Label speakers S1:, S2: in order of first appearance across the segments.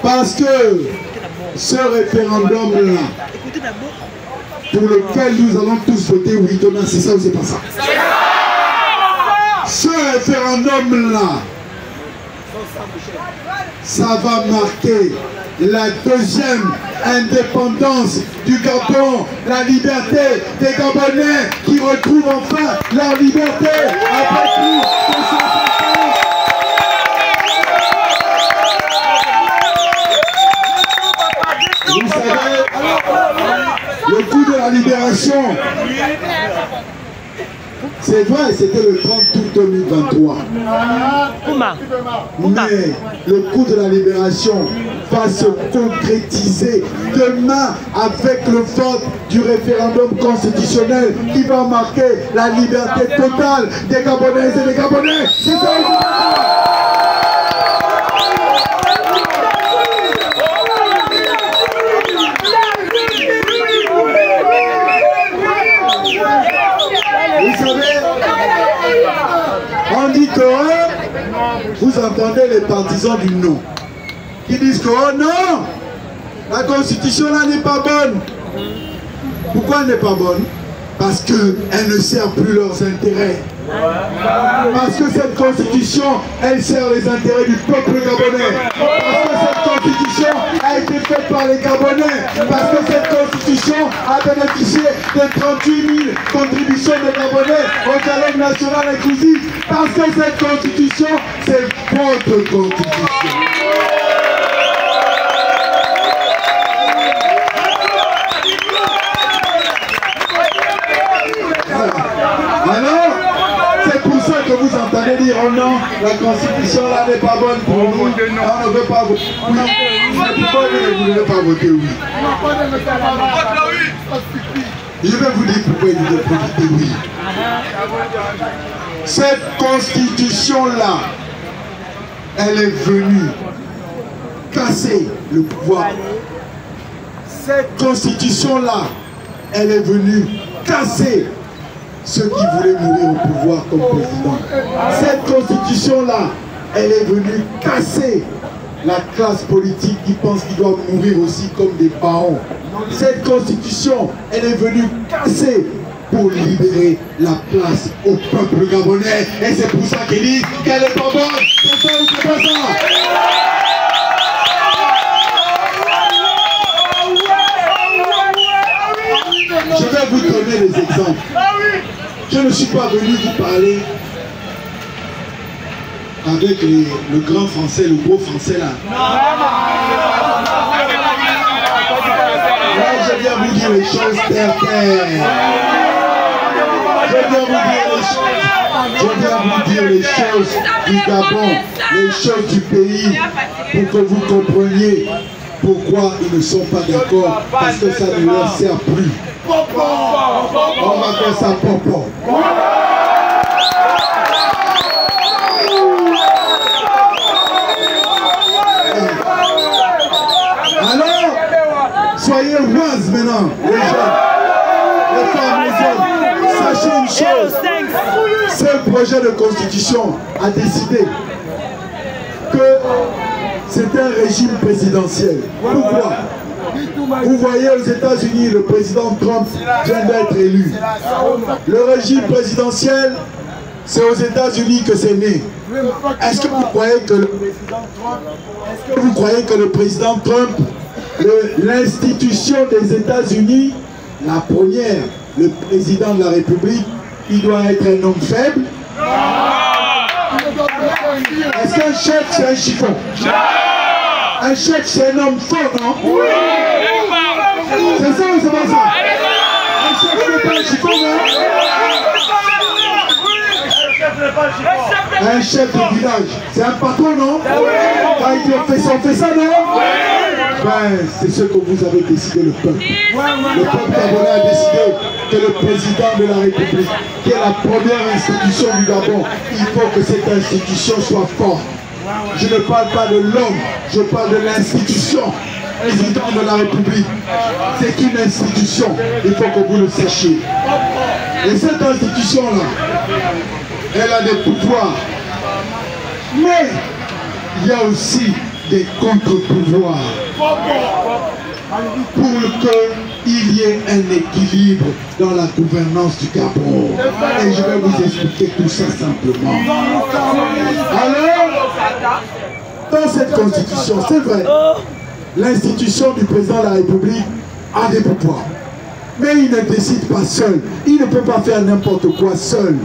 S1: Parce que ce référendum-là, pour lequel nous allons tous voter oui, demain, c'est ça ou c'est pas ça? Ce référendum-là, ça va marquer la deuxième indépendance du Gabon, la liberté des Gabonais qui retrouvent enfin leur liberté après plus de 60 ans. Vous savez, le coup de la libération, c'est vrai, c'était le 30 août 2023. Mais le coup de la libération va se concrétiser demain avec le vote du référendum constitutionnel qui va marquer la liberté totale des Gabonaises et des Gabonais. C'est ça, vous savez, on dit que vous entendez les partisans du non qui disent que oh non, la constitution là n'est pas bonne. Pourquoi elle n'est pas bonne? Parce qu'elle ne sert plus leurs intérêts. Parce que cette constitution, elle sert les intérêts du peuple gabonais. Parce que cette constitution a été faite par les Gabonais. Parce que cette constitution a bénéficié de 38 000 contributions des Gabonais au dialogue national inclusif. Parce que cette constitution, c'est votre constitution. Alors, c'est pour ça que vous entendez dire oh non, la constitution là n'est pas bonne pour nous, on ne veut pas voter. Oui. Pourquoi vous ne voulez pas voter oui? Je vais vous dire pourquoi il ne veut pas voter oui. Cette constitution là, elle est venue casser le pouvoir. Cette constitution là, elle est venue casser ceux qui voulaient mourir au pouvoir comme président. Cette constitution-là, elle est venue casser la classe politique qui pense qu'ils doivent mourir aussi comme des barons. Cette constitution, elle est venue casser pour libérer la place au peuple gabonais. Et c'est pour ça qu'ils disent qu'elle est pas bonne. C'est ça ou c'est pas ça? Je vais vous donner des exemples. Je ne suis pas venu vous parler avec le grand français, le gros français là. Là, je viens vous dire les choses terre. Je viens vous dire les choses du Gabon, les choses du pays, pour que vous compreniez pourquoi ils ne sont pas d'accord, parce que ça ne leur sert plus. On va faire ça popo. Alors, soyez wise maintenant, les jeunes, les femmes, les hommes. Sachez une chose, ce projet de constitution a décidé que c'est un régime présidentiel. Pourquoi? Vous voyez aux États-Unis, le président Trump vient d'être élu. Le régime présidentiel, c'est aux États-Unis que c'est né. Est-ce que vous croyez que le président Trump, l'institution des États-Unis, la première, le président de la République, il doit être un homme faible? Est-ce qu'un chef c'est un chiffon? Un chef c'est un homme fort, non? Oui. C'est ça ou c'est pas ça? Un chef n'est pas un chiffon, non? Un chef de village, c'est un patron, non? Quand il fait ça, non? Ben, c'est ce que vous avez décidé, le peuple. Le peuple gabonais a décidé que le président de la République, qui est la première institution du Gabon, il faut que cette institution soit forte. Je ne parle pas de l'homme, je parle de l'institution. Président de la République, c'est une institution, il faut que vous le sachiez. Et cette institution-là, elle a des pouvoirs. Mais il y a aussi des contre-pouvoirs pour qu'il y ait un équilibre dans la gouvernance du Gabon. Et je vais vous expliquer tout ça simplement. Alors, dans cette constitution, c'est vrai, l'institution du président de la République a des pouvoirs. Mais il ne décide pas seul. Il ne peut pas faire n'importe quoi seul.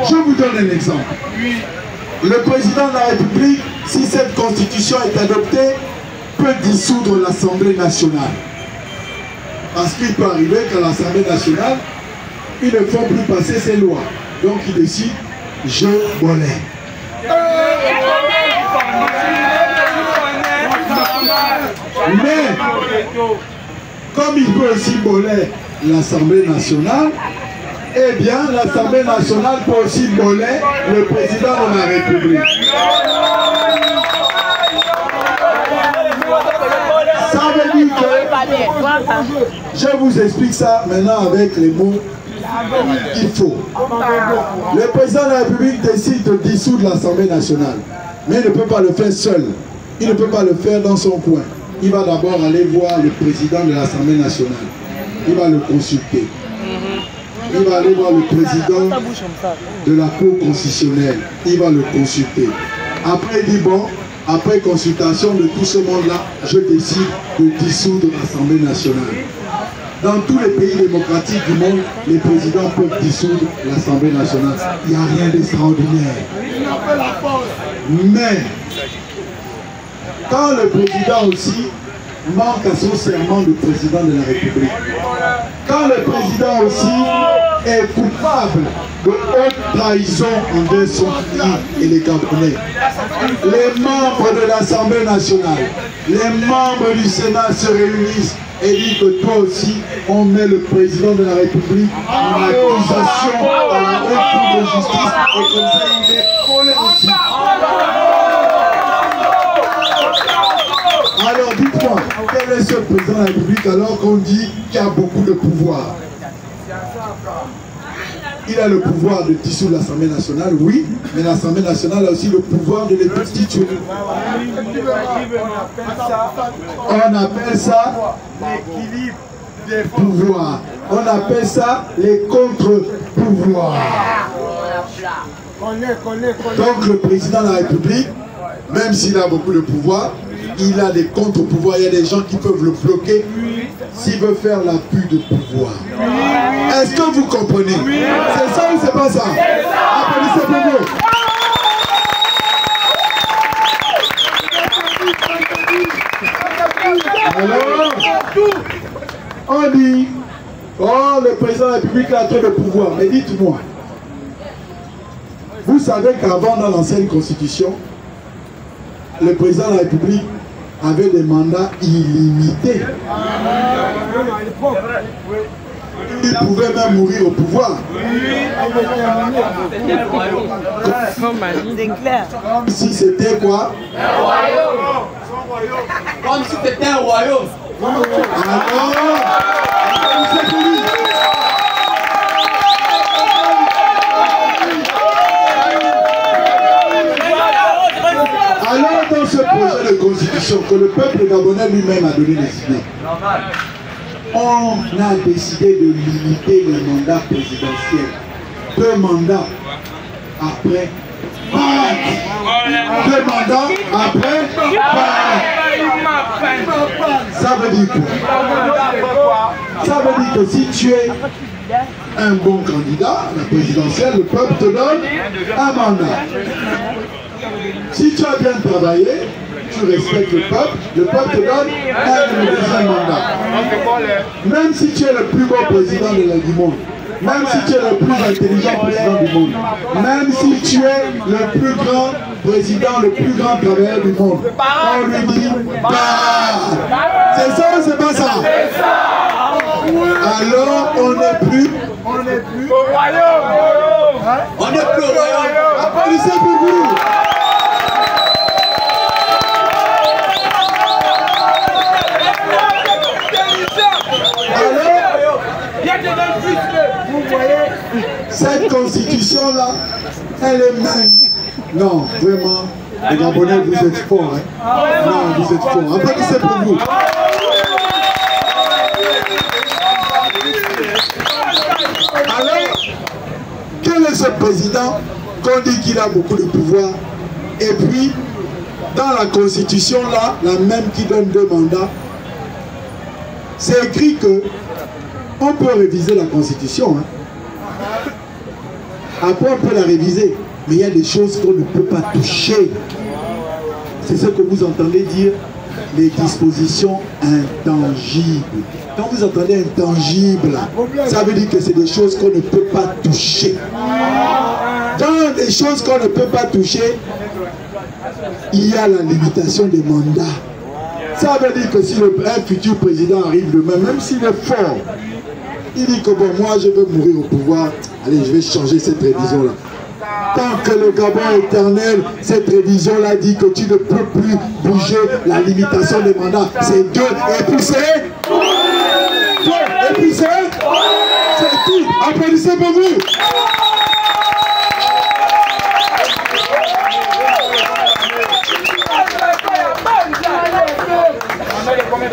S1: Je vous donne un exemple. Le président de la République, si cette constitution est adoptée, peut dissoudre l'Assemblée nationale. Parce qu'il peut arriver qu'à l'Assemblée nationale, ils ne font plus passer ces lois. Donc il décide, je volais. Mais, comme il peut aussi voler l'Assemblée nationale, eh bien l'Assemblée nationale peut aussi voler le président de la République. Ça veut dire que je vous explique ça maintenant avec les mots qu'il faut. Le président de la République décide de dissoudre l'Assemblée nationale, mais il ne peut pas le faire seul. Il ne peut pas le faire dans son coin. Il va d'abord aller voir le président de l'Assemblée nationale. Il va le consulter. Il va aller voir le président de la Cour constitutionnelle. Il va le consulter. Après, il dit bon, après consultation de tout ce monde-là, je décide de dissoudre l'Assemblée nationale. Dans tous les pays démocratiques du monde, les présidents peuvent dissoudre l'Assemblée nationale. Il n'y a rien d'extraordinaire. Mais, quand le président aussi manque à son serment de président de la République, quand le président aussi est coupable de haute trahison envers son pays et les Gabonais, les membres de l'Assemblée nationale, les membres du Sénat se réunissent et disent que toi aussi, on met le président de la République en accusation à la haute cour de justice et comme ça il est collé aussi. Alors dites-moi, quel est ce président de la République alors qu'on dit qu'il a beaucoup de pouvoir? Il a le pouvoir de dissoudre l'Assemblée nationale, oui, mais l'Assemblée nationale a aussi le pouvoir de les destituer. On appelle ça l'équilibre des pouvoirs. On appelle ça les contre-pouvoirs. Donc le président de la République, même s'il a beaucoup de pouvoir, il a des contre-pouvoirs. Il y a des gens qui peuvent le bloquer s'il veut faire l'abus de pouvoir. Est-ce que vous comprenez? C'est ça ou c'est pas ça? Applaudissez pour vous. Alors, on dit, oh, le président de la République a trop de pouvoir. Mais dites-moi, vous savez qu'avant, dans l'ancienne constitution, le président de la République avait des mandats illimités. Il pouvait même mourir au pouvoir. Comme si c'était quoi? Un royaume. Comme si c'était un royaume. Alors, dans ce projet de constitution que le peuple gabonais lui-même a donné des idées, on a décidé de limiter le mandat présidentiel. 2 mandats après 2 mandats après 20. Ça veut dire quoi? Ça veut dire que si tu es un bon candidat à la présidentielle, le peuple te donne un mandat. Si tu as bien travaillé, tu respectes le peuple te donne un deuxième mandat. Même si tu es le plus beau président du monde, même si tu es le plus intelligent président du monde, même si tu es le plus grand président, le plus grand travailleur du monde, on lui dit c'est ça ou c'est pas ça? Alors on n'est plus au royaume. On n'est plus au royaume. Applaudissez pour vous. Vous voyez, cette constitution-là, elle est même. Non, vraiment, Les Gabonais, vous êtes forts. Hein? Non, vous êtes forts. Applaudissez pour vous. Alors, quel est ce président qu'on dit qu'il a beaucoup de pouvoir? Et puis, dans la constitution, là, la même qui donne 2 mandats, c'est écrit que on peut réviser la constitution. Hein. Après, on peut la réviser. Mais il y a des choses qu'on ne peut pas toucher. C'est ce que vous entendez dire, les dispositions intangibles. Quand vous entendez intangible, ça veut dire que c'est des choses qu'on ne peut pas toucher. Dans des choses qu'on ne peut pas toucher, il y a la limitation des mandats. Ça veut dire que si un futur président arrive demain, même s'il est fort, il dit que bon, moi je veux mourir au pouvoir, allez, je vais changer cette révision-là. Tant que le Gabon est éternel, cette révision-là dit que tu ne peux plus bouger la limitation des mandats. C'est 2, et puis c'est... Et puis c'est tout. Applaudissez pour vous.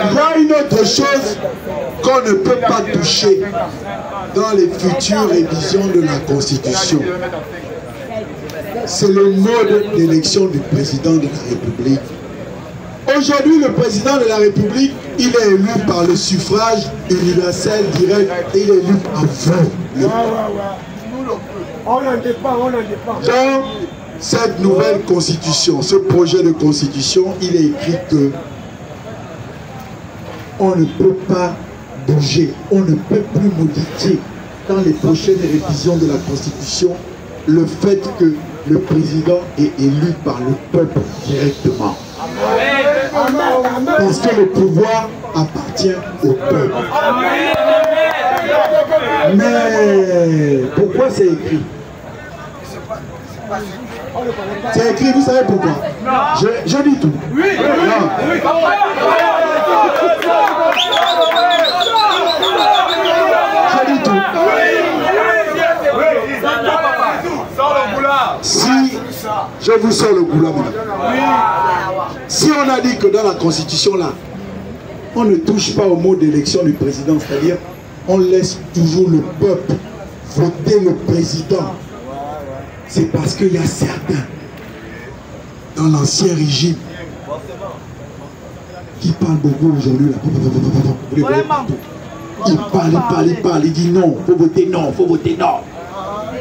S1: Il y a une autre chose qu'on ne peut pas toucher dans les futures révisions de la Constitution. C'est le mode d'élection du président de la République. Aujourd'hui, le président de la République, il est élu par le suffrage universel direct et il est élu avant. Dans cette nouvelle constitution, ce projet de constitution, il est écrit que on ne peut pas bouger, on ne peut plus modifier dans les prochaines révisions de la Constitution le fait que le président est élu par le peuple directement. Parce que le pouvoir appartient au peuple. Mais pourquoi c'est écrit? C'est écrit, vous savez pourquoi? Je dis tout. Oui. Je dis tout. Si je vous sors le goulard maintenant. Si on a dit que dans la constitution là, on ne touche pas au mot d'élection du président, c'est-à-dire on laisse toujours le peuple voter le président, c'est parce qu'il y a certains dans l'ancien régime qui parlent beaucoup aujourd'hui là. Il parle, il dit non, faut voter non, faut voter non.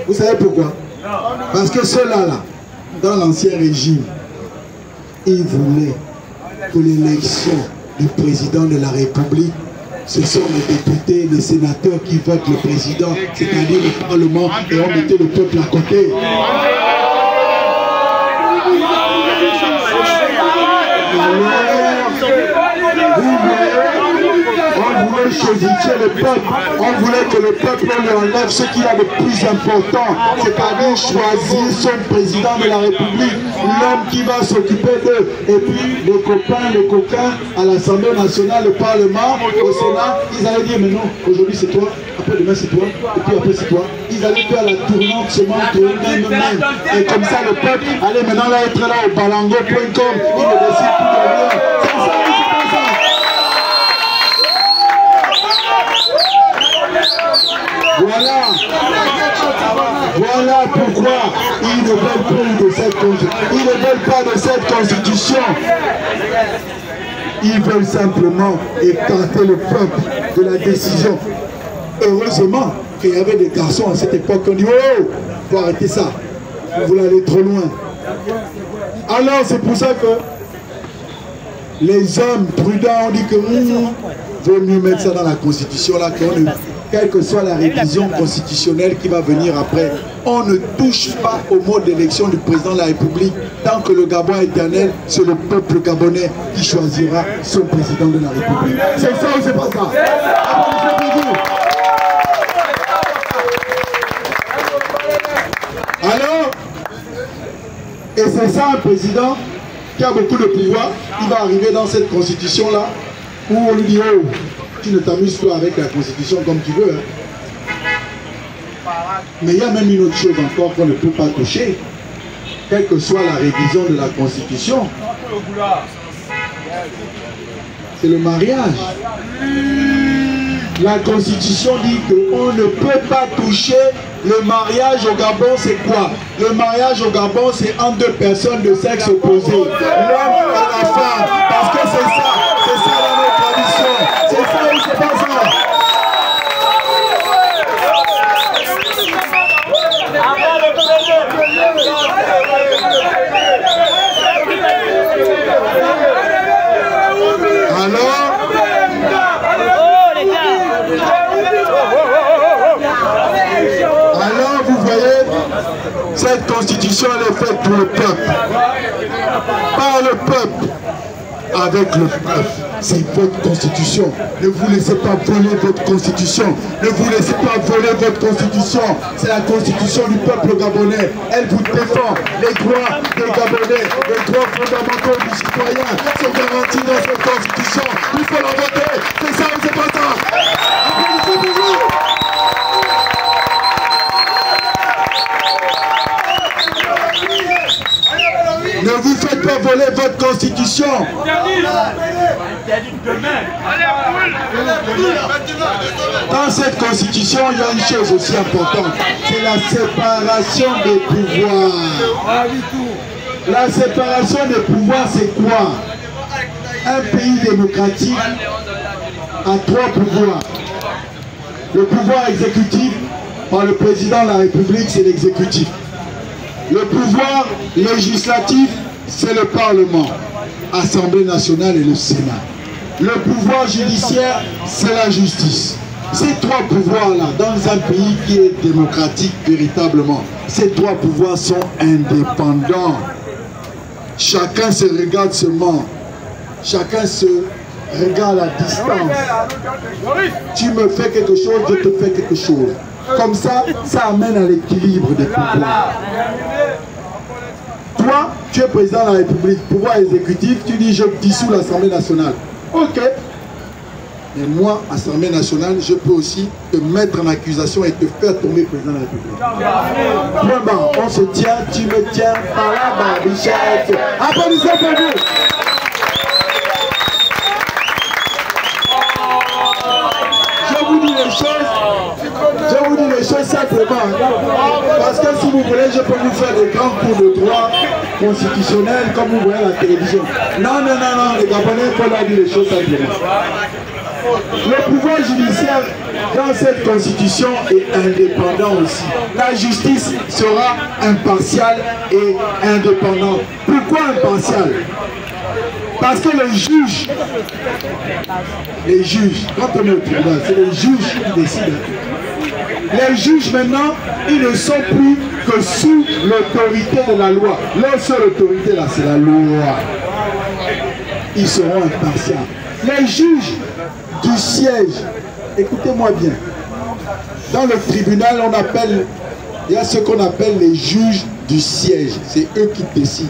S1: Vous savez pourquoi? Parce que ceux-là, dans l'ancien régime, ils voulaient que l'élection du président de la République, ce sont les députés, les sénateurs qui votent le président, c'est-à-dire le Parlement, et on mettait le peuple à côté. On voulait chosifier le peuple, on voulait que le peuple lui enlève ce qu'il a de plus important, c'est-à-dire choisir son président de la République, l'homme qui va s'occuper d'eux. Et puis les copains, les coquins à l'Assemblée nationale, le Parlement, au Sénat, ils allaient dire mais non, aujourd'hui c'est toi, après demain c'est toi, et puis après c'est toi. Ils allaient faire la tournante semence de même. Et comme ça le peuple allait maintenant là être là au balango.com, il ne décide plus de rien. C'est ça, c'est comme ça. Voilà pourquoi ils ne veulent plus de cette constitution. Ils ne veulent pas de cette constitution. Ils veulent simplement écarter le peuple de la décision. Heureusement qu'il y avait des garçons à cette époque qui ont dit oh, il faut arrêter ça. Vous voulez aller trop loin. Alors c'est pour ça que les hommes prudents ont dit que vaut mieux mettre ça dans la constitution là, quelle que soit la révision constitutionnelle qui va venir après, on ne touche pas au mode d'élection du président de la République. Tant que le Gabon est éternel, c'est le peuple gabonais qui choisira son président de la République. C'est ça ou c'est pas ça? Alors, et c'est ça un président qui a beaucoup de pouvoir, il va arriver dans cette constitution-là, où on lui dit oh, tu ne t'amuses pas avec la constitution comme tu veux. Hein. Mais il y a même une autre chose encore qu'on ne peut pas toucher. quelle que soit la révision de la Constitution, c'est le mariage. La Constitution dit qu'on ne peut pas toucher le mariage au Gabon. C'est quoi? Le mariage au Gabon, c'est entre deux personnes de sexe opposé, l'homme et la femme, parce que c'est ça dans nos traditions, c'est ça ou c'est pas ça? Alors vous voyez, cette constitution elle est faite pour le peuple, par le peuple, avec le peuple. C'est votre constitution. Ne vous laissez pas voler votre constitution. Ne vous laissez pas voler votre constitution. C'est la constitution du peuple gabonais. Elle vous défend. Les droits des Gabonais, les droits fondamentaux du citoyen sont garantis dans cette constitution. Il faut la voter. C'est ça ou c'est pas ça? Applaudissez pour vous. Ne vous faites pas voler votre constitution. Dans cette constitution, il y a une chose aussi importante. C'est la séparation des pouvoirs. La séparation des pouvoirs, c'est quoi? Un pays démocratique a trois pouvoirs. Le pouvoir exécutif, par le président de la République, c'est l'exécutif. Le pouvoir législatif, c'est le Parlement, Assemblée nationale et le Sénat. Le pouvoir judiciaire, c'est la justice. Ces trois pouvoirs-là, dans un pays qui est démocratique véritablement, ces trois pouvoirs sont indépendants. Chacun se regarde seulement. Chacun se regarde à distance. Tu me fais quelque chose, je te fais quelque chose. Comme ça, ça amène à l'équilibre des pouvoirs. Toi, tu es président de la République, pouvoir exécutif, tu dis je dissous l'Assemblée nationale. Ok. Mais moi, Assemblée nationale, je peux aussi te mettre en accusation et te faire tomber président de la République. Point barre, on se tient, tu me tiens par la barbichette. Applaudissez pour vous. Je vous dis les choses simplement. Parce que si vous voulez, je peux vous faire des grands cours de droit constitutionnel comme vous voyez à la télévision. Non, non, non, non, les Gabonais, il faut leur dire les choses simplement. Le pouvoir judiciaire dans cette constitution est indépendant aussi. La justice sera impartiale et indépendante. Pourquoi impartiale? Parce que les juges, quand on est au tribunal, c'est les juges qui décident. Les juges maintenant, ils ne sont plus que sous l'autorité de la loi. Leur seule autorité là, c'est la loi. Ils seront impartials. Les juges du siège, écoutez-moi bien, dans le tribunal, on appelle, il y a ce qu'on appelle les juges du siège. C'est eux qui décident.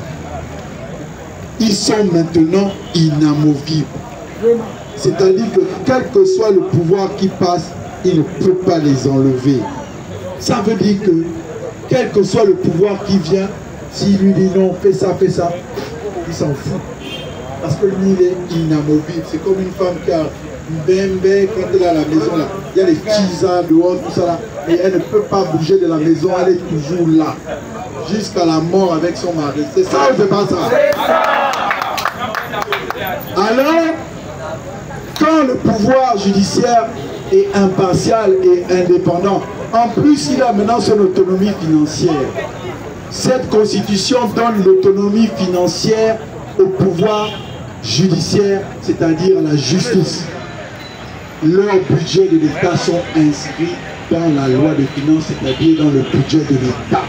S1: Ils sont maintenant inamovibles. C'est-à-dire que quel que soit le pouvoir qui passe, il ne peut pas les enlever. Ça veut dire que quel que soit le pouvoir qui vient, s'il lui dit non, fais ça, il s'en fout. Parce que lui, il est inamovible. C'est comme une femme qui a une bébé quand elle est à la maison là. Il y a les petits arbres dehors, tout ça là. Et elle ne peut pas bouger de la maison, elle est toujours là. Jusqu'à la mort avec son mari. C'est ça ou c'est pas ça? Alors, quand le pouvoir judiciaire est impartial et indépendant, en plus il a maintenant son autonomie financière. Cette constitution donne l'autonomie financière au pouvoir judiciaire, c'est-à-dire à la justice. Leurs budgets de l'État sont inscrits dans la loi de finances, c'est-à-dire dans le budget de l'État.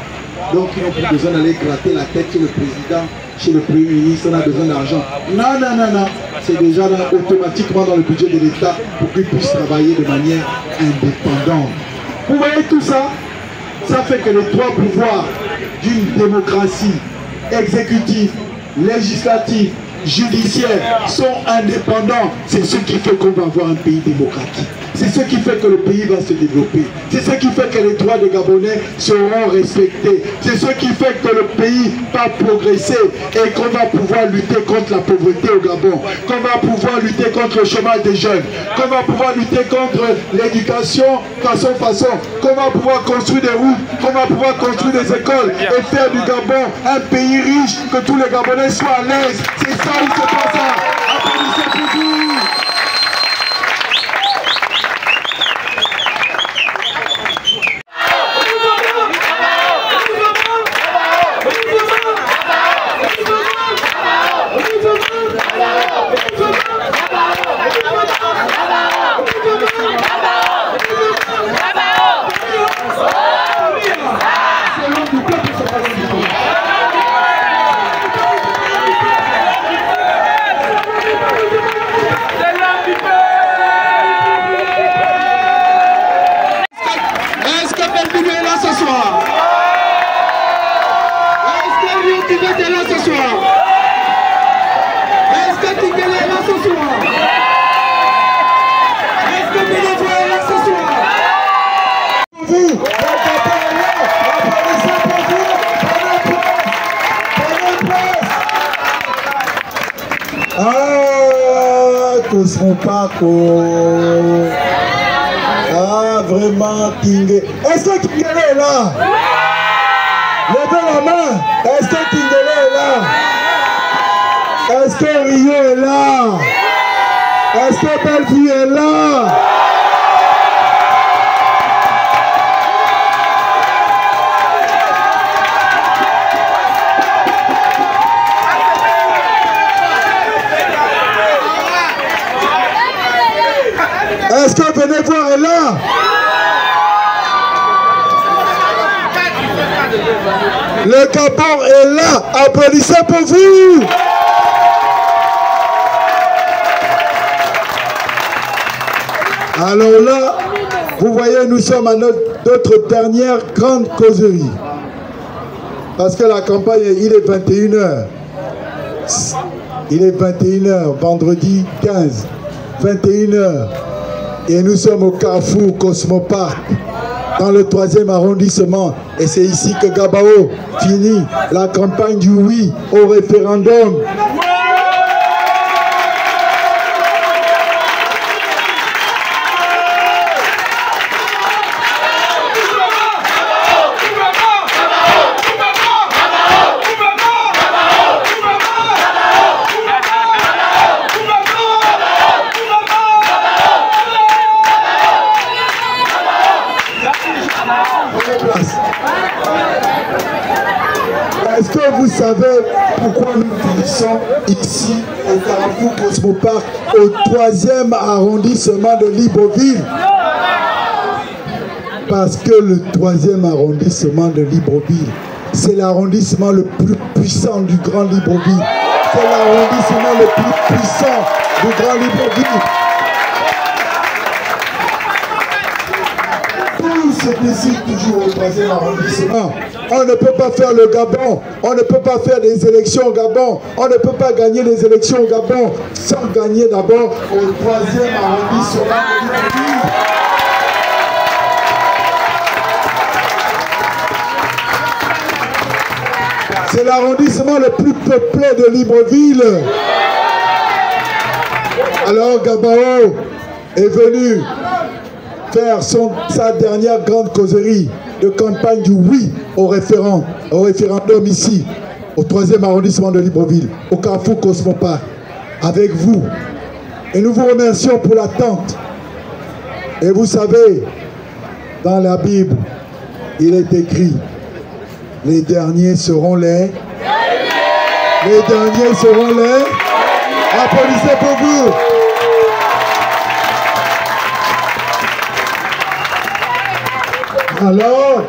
S1: Donc ils n'ont plus besoin d'aller gratter la tête chez le président, chez le Premier ministre, on a besoin d'argent. Non, non, non, non. C'est déjà automatiquement dans le budget de l'État pour qu'ils puissent travailler de manière indépendante. Vous voyez tout ça? Ça fait que les trois pouvoirs d'une démocratie, exécutif, législatif judiciaires sont indépendants, c'est ce qui fait qu'on va avoir un pays démocratique. C'est ce qui fait que le pays va se développer. C'est ce qui fait que les droits des Gabonais seront respectés. C'est ce qui fait que le pays va progresser et qu'on va pouvoir lutter contre la pauvreté au Gabon, qu'on va pouvoir lutter contre le chômage des jeunes, qu'on va pouvoir lutter contre l'éducation façon, qu'on va pouvoir construire des routes, qu'on va pouvoir construire des écoles et faire du Gabon un pays riche, que tous les Gabonais soient à l'aise. C'est ça où c'est pas ça. Applaudissez pour vous.
S2: Cosmo Paco. Ah, vraiment, Tingé. Est-ce que Tingé est là? Levez la main. Est-ce que Tingé est là? Est-ce que Rio est là? Est-ce que Bellevue est là? Est-ce que venez voir est là? Le Gabon est là. Applaudissez pour vous. Alors là, vous voyez, nous sommes à notre dernière grande causerie. Parce que la campagne, il est 21h. Il est 21h, vendredi 15. 21h. Et nous sommes au Carrefour Cosmopark, dans le 3e arrondissement. Et c'est ici que Gabao finit la campagne du oui au référendum. Est-ce que vous savez pourquoi nous finissons ici au Carrefour Cosmopark, au 3e arrondissement de Libreville? Parce que le 3e arrondissement de Libreville, c'est l'arrondissement le plus puissant du Grand Libreville. C'est l'arrondissement le plus puissant du Grand Libreville. Se décide toujours au 3e arrondissement. On ne peut pas faire le Gabon, on ne peut pas faire des élections au Gabon, on ne peut pas gagner des élections au Gabon sans gagner d'abord au 3e arrondissement de Libreville. C'est l'arrondissement le plus peuplé de Libreville. Alors Gabao est venu faire sa dernière grande causerie de campagne du oui au référendum ici, au 3e arrondissement de Libreville, au Carrefour Cosmopark, avec vous. Et nous vous remercions pour l'attente. Et vous savez, dans la Bible, il est écrit, les derniers seront les... Les derniers seront les... Applaudissez pour vous. Alors,